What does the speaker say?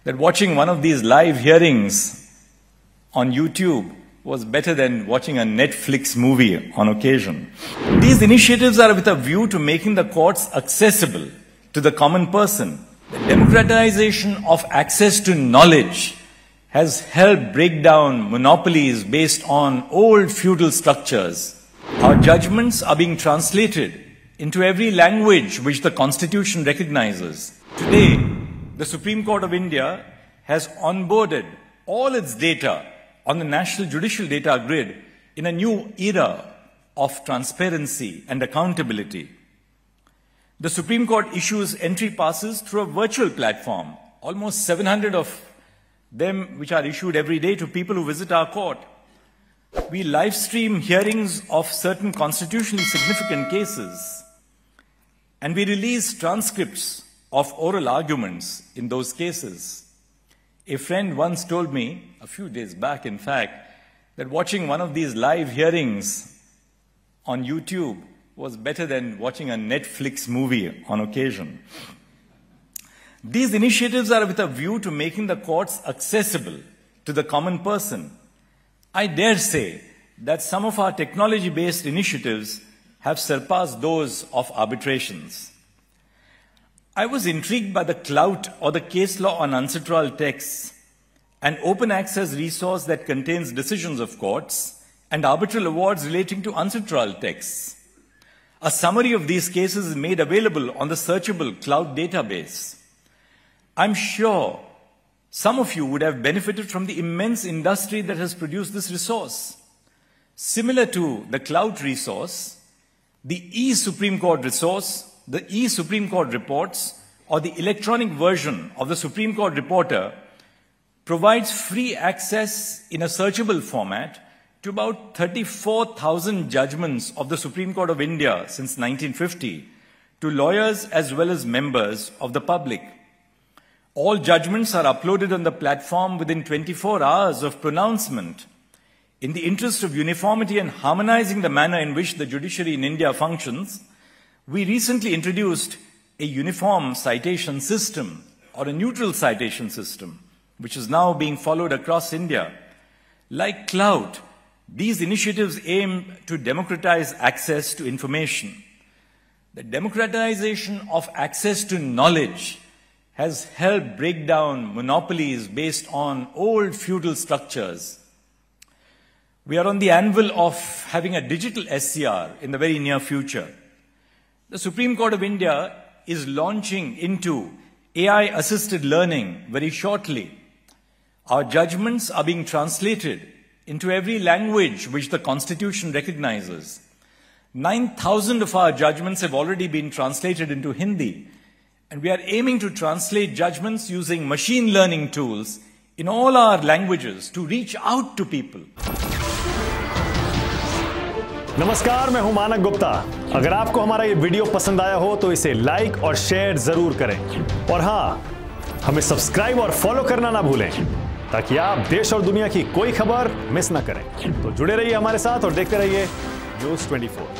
that watching one of these live hearings on YouTube was better than watching a Netflix movie on occasion. These initiatives are with a view to making the courts accessible to the common person. The democratization of access to knowledge has helped break down monopolies based on old feudal structures. Our judgments are being translated into every language which the Constitution recognizes. Today, the Supreme Court of India has onboarded all its data on the National Judicial Data Grid in a new era of transparency and accountability. The Supreme Court issues entry passes through a virtual platform, almost 700 of them which are issued every day to people who visit our court. We live stream hearings of certain constitutionally significant cases, and we release transcripts of oral arguments in those cases. A friend once told me, a few days back in fact, that watching one of these live hearings on YouTube was better than watching a Netflix movie on occasion. These initiatives are with a view to making the courts accessible to the common person. I dare say that some of our technology-based initiatives have surpassed those of arbitrations. I was intrigued by the clout or the case law on unsatral texts, an open access resource that contains decisions of courts and arbitral awards relating to unsatral texts. A summary of these cases is made available on the searchable cloud database. I'm sure some of you would have benefited from the immense industry that has produced this resource. Similar to the cloud resource, the e-Supreme Court resource, the e-Supreme Court reports, or the electronic version of the Supreme Court Reporter provides free access in a searchable format to about 34,000 judgments of the Supreme Court of India since 1950 to lawyers as well as members of the public. All judgments are uploaded on the platform within 24 hours of pronouncement. In the interest of uniformity and harmonizing the manner in which the judiciary in India functions, we recently introduced a uniform citation system or a neutral citation system, which is now being followed across India. Like cloud, these initiatives aim to democratize access to information. The democratization of access to knowledge has helped break down monopolies based on old feudal structures. We are on the anvil of having a digital SCR in the very near future. The Supreme Court of India is launching into AI-assisted learning very shortly. Our judgments are being translated into every language which the Constitution recognizes. 9,000 of our judgments have already been translated into Hindi, and we are aiming to translate judgments using machine learning tools in all our languages to reach out to people. नमस्कार, मैं हूं मानक गुप्ता। अगर आपको हमारा ये video पसंद आया हो तो इसे लाइक और शेयर जरूर करें, और हां, हमें सब्सक्राइब और फॉलो करना ना भूलें ताकि आप देश और दुनिया की कोई खबर मिस ना करें। तो जुड़े रहिए हमारे साथ और देखते रहिए न्यूज़ 24।